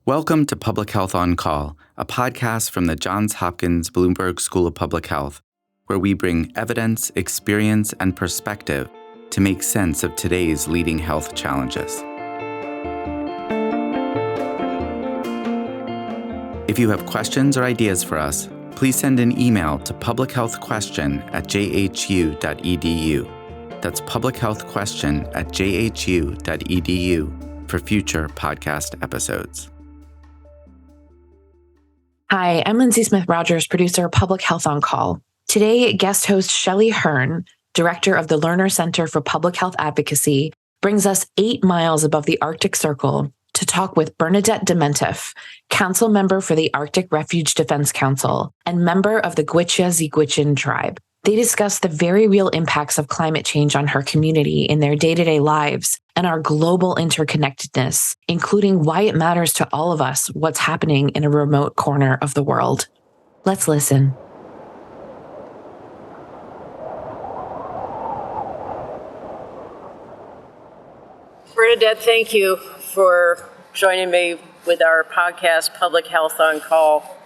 Welcome to Public Health on Call, a podcast from the Johns Hopkins Bloomberg School of Public Health, where we bring evidence, experience, and perspective to make sense of today's leading health challenges. If you have questions or ideas for us, please send an email to publichealthquestion@jhu.edu. That's publichealthquestion@jhu.edu for future podcast episodes. Hi, I'm Lindsay Smith-Rogers, producer of Public Health on Call. Today, guest host Shelley Hearn, director of the Lerner Center for Public Health Advocacy, brings us 8 miles above the Arctic Circle to talk with Bernadette Dementif, council member for the Arctic Refuge Defense Council and member of the Gwich'in tribe. They discuss the very real impacts of climate change on her community in their day-to-day lives and our global interconnectedness, including why it matters to all of us what's happening in a remote corner of the world. Let's listen. Bernadette, thank you for joining me with our podcast, Public Health on Call.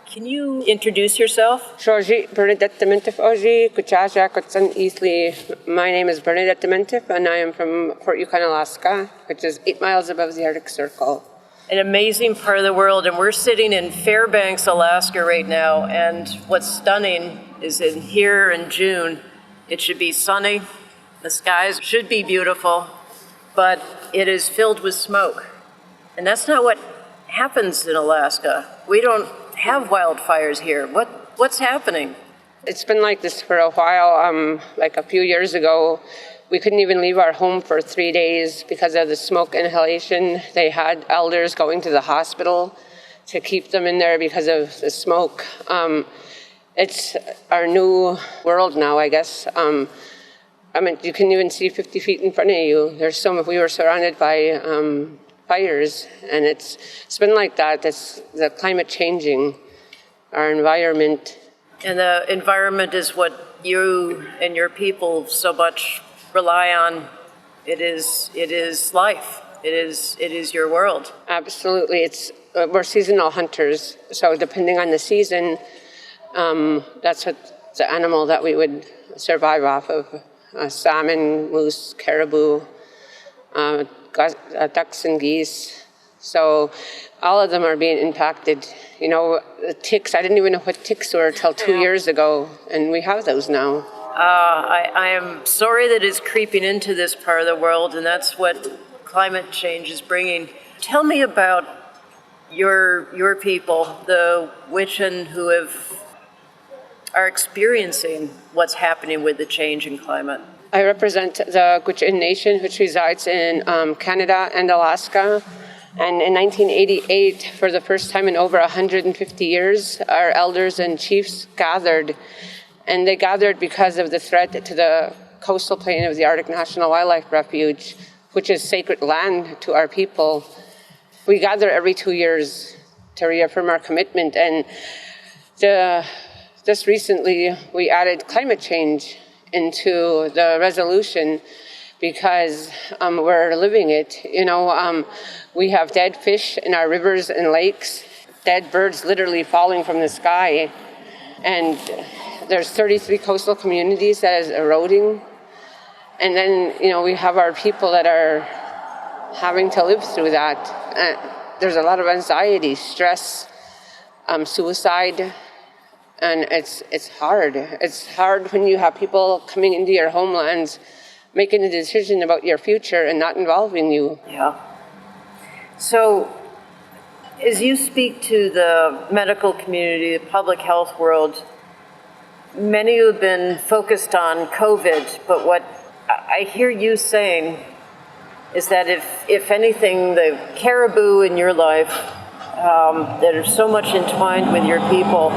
Can you introduce yourself? Bernadette Dementif Oji, Kuchaja, Kutsan Eastleigh. My name is Bernadette Dementif, and I am from Fort Yukon, Alaska, which is 8 miles above the Arctic Circle. An amazing part of the world, and we're sitting in Fairbanks, Alaska right now, and what's stunning is here in June, it should be sunny, the skies should be beautiful, but it is filled with smoke. And that's not what happens in Alaska. We don't have wildfires here. What's happening? It's been like this for a while. Like a few years ago, we couldn't even leave our home for 3 days because of the smoke inhalation. They had elders going to the hospital to keep them in there because of the smoke. It's our new world now, I guess. You can even see 50 feet in front of you. We were surrounded by fires, and it's been like that. It's the climate changing our environment. And the environment is what you and your people so much rely on. It is life. It is your world. Absolutely. We're seasonal hunters, so depending on the season, that's what the animal that we would survive off of. Salmon, moose, caribou, ducks and geese. So all of them are being impacted. The ticks, I didn't even know what ticks were until 2 years ago, and we have those now. I am sorry that it's creeping into this part of the world, and that's what climate change is bringing. Tell me about your people, the Gwich'in, who are experiencing what's happening with the change in climate. I represent the Gwich'in Nation, which resides in Canada and Alaska. And in 1988, for the first time in over 150 years, our elders and chiefs gathered. And they gathered because of the threat to the coastal plain of the Arctic National Wildlife Refuge, which is sacred land to our people. We gather every 2 years to reaffirm our commitment. And just recently, we added climate change into the resolution because we're living it. We have dead fish in our rivers and lakes, dead birds literally falling from the sky, and there's 33 coastal communities that is eroding. And then, we have our people that are having to live through that. There's a lot of anxiety, stress, suicide. And it's hard. It's hard when you have people coming into your homelands, making a decision about your future and not involving you. Yeah. So, as you speak to the medical community, the public health world, many have been focused on COVID, but what I hear you saying is that if anything, the caribou in your life that are so much entwined with your people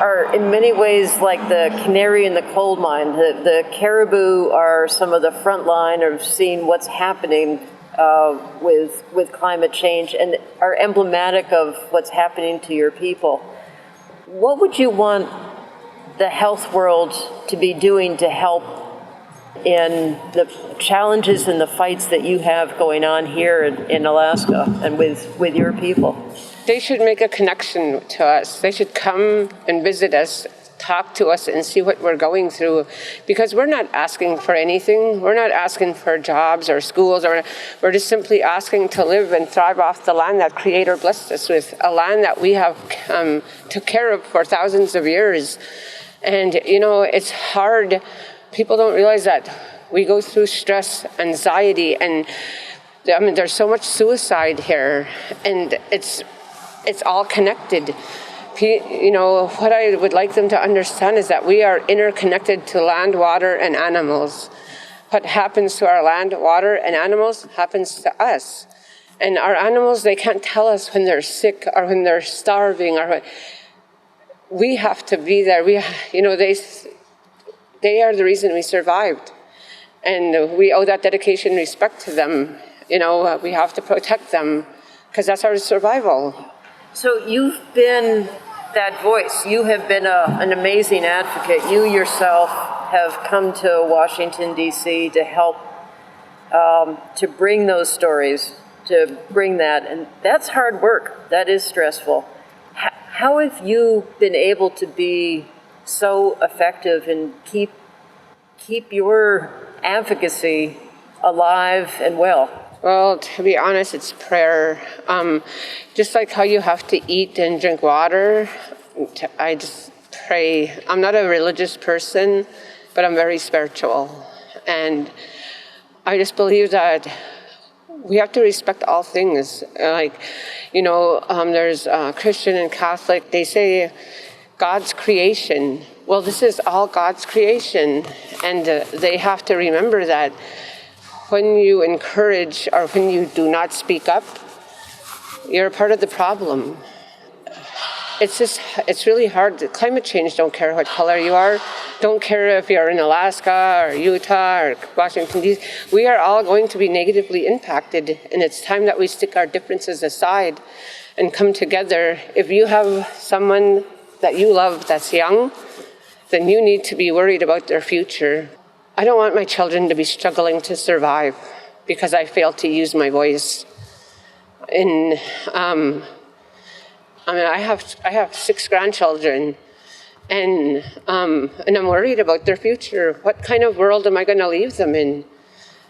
are in many ways like the canary in the coal mine. The caribou are some of the front line of seeing what's happening with climate change and are emblematic of what's happening to your people. What would you want the health world to be doing to help in the challenges and the fights that you have going on here in Alaska and with your people. They should make a connection to us. They should come and visit us, talk to us, and see what we're going through, because we're not asking for anything. We're not asking for jobs or schools, or we're just simply asking to live and thrive off the land that Creator blessed us with, a land that we have took care of for thousands of years. And, it's hard. People don't realize that we go through stress, anxiety, and there's so much suicide here, and it's all connected. What I would like them to understand is that we are interconnected to land, water, and animals. What happens to our land, water, and animals happens to us. And our animals, they can't tell us when they're sick or when they're starving. We have to be there. They are the reason we survived. And we owe that dedication and respect to them. We have to protect them because that's our survival. So you've been that voice. You have been an amazing advocate. You yourself have come to Washington, D.C. to help to bring those stories, to bring that. And that's hard work. That is stressful. How have you been able to be so effective and keep your advocacy alive and well? Well, to be honest, it's prayer. Just like how you have to eat and drink water, I just pray. I'm not a religious person, but I'm very spiritual. And I just believe that we have to respect all things. There's Christian and Catholic. They say God's creation. Well, this is all God's creation. And they have to remember that when you encourage or when you do not speak up, you're a part of the problem. It's really hard. Climate change don't care what color you are, don't care if you're in Alaska or Utah or Washington, D.C. We are all going to be negatively impacted, and it's time that we stick our differences aside and come together. If you have someone that you love that's young, then you need to be worried about their future. I don't want my children to be struggling to survive because I failed to use my voice. I have 6 grandchildren, and I'm worried about their future. What kind of world am I going to leave them in?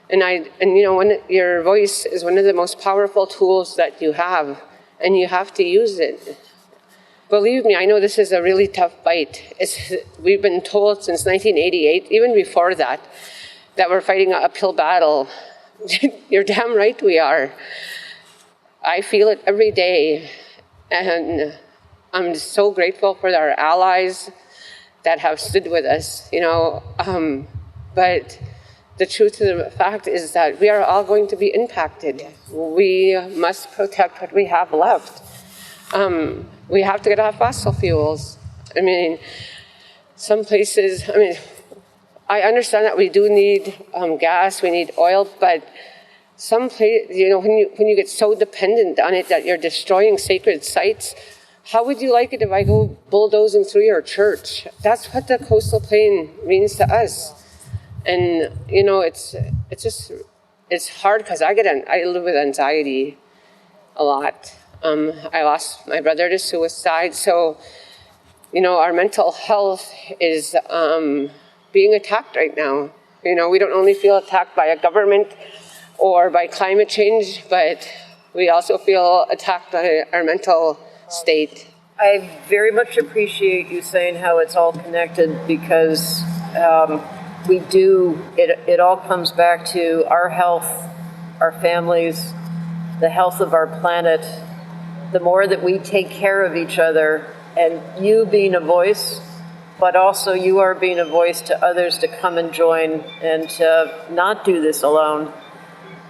When your voice is one of the most powerful tools that you have, and you have to use it. Believe me, I know this is a really tough fight. We've been told since 1988, even before that we're fighting an uphill battle. You're damn right we are. I feel it every day. And I'm so grateful for our allies that have stood with us, But the truth of the fact is that we are all going to be impacted. We must protect what we have left. We have to get off fossil fuels. Some places, I understand that we do need gas, we need oil, but some place, when you get so dependent on it that you're destroying sacred sites, how would you like it if I go bulldozing through your church? That's what the coastal plain means to us. And, it's hard because I live with anxiety a lot. I lost my brother to suicide. So, our mental health is being attacked right now. We don't only feel attacked by a government or by climate change, but we also feel attacked by our mental state. I very much appreciate you saying how it's all connected, because it all comes back to our health, our families, the health of our planet. The more that we take care of each other, and you being a voice, but also you are being a voice to others to come and join and to not do this alone.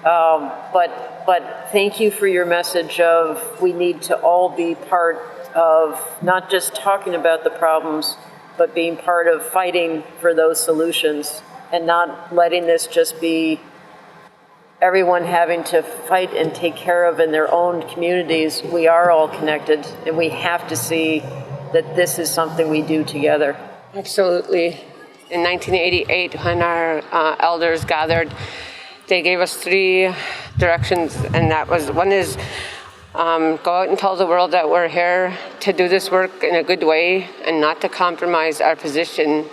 But thank you for your message of we need to all be part of not just talking about the problems, but being part of fighting for those solutions, and not letting this just be everyone having to fight and take care of in their own communities. We are all connected, and we have to see that this is something we do together. Absolutely. In 1988, when our elders gathered, they gave us 3 directions, and that was, one is go out and tell the world that we're here to do this work in a good way and not to compromise our position,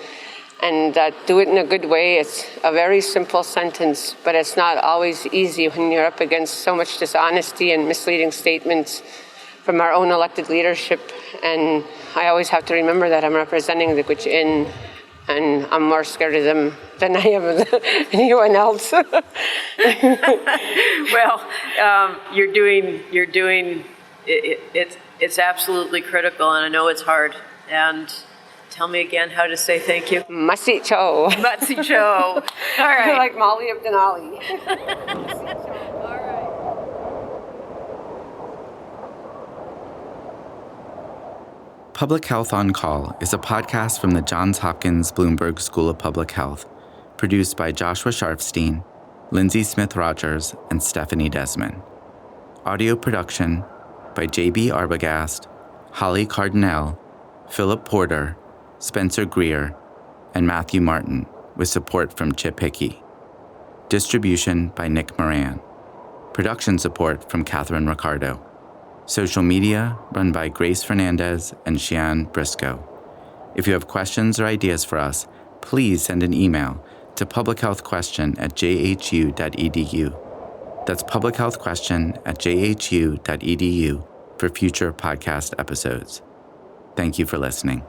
and that do it in a good way. It's a very simple sentence, but it's not always easy when you're up against so much dishonesty and misleading statements from our own elected leadership. And I always have to remember that I'm representing the Gwich'in, and I'm more scared of them than I am of anyone else. Well, you're doing it's absolutely critical, and I know it's hard. And tell me again how to say thank you. Masi Cho. Masi Cho. All right. Like Molly of Denali. Public Health on Call is a podcast from the Johns Hopkins Bloomberg School of Public Health, produced by Joshua Sharfstein, Lindsay Smith-Rogers, and Stephanie Desmond. Audio production by J.B. Arbogast, Holly Cardinale, Philip Porter, Spencer Greer, and Matthew Martin, with support from Chip Hickey. Distribution by Nick Moran. Production support from Catherine Ricardo. Social media run by Grace Fernandez and Shian Briscoe. If you have questions or ideas for us, please send an email to publichealthquestion@jhu.edu. That's publichealthquestion@jhu.edu for future podcast episodes. Thank you for listening.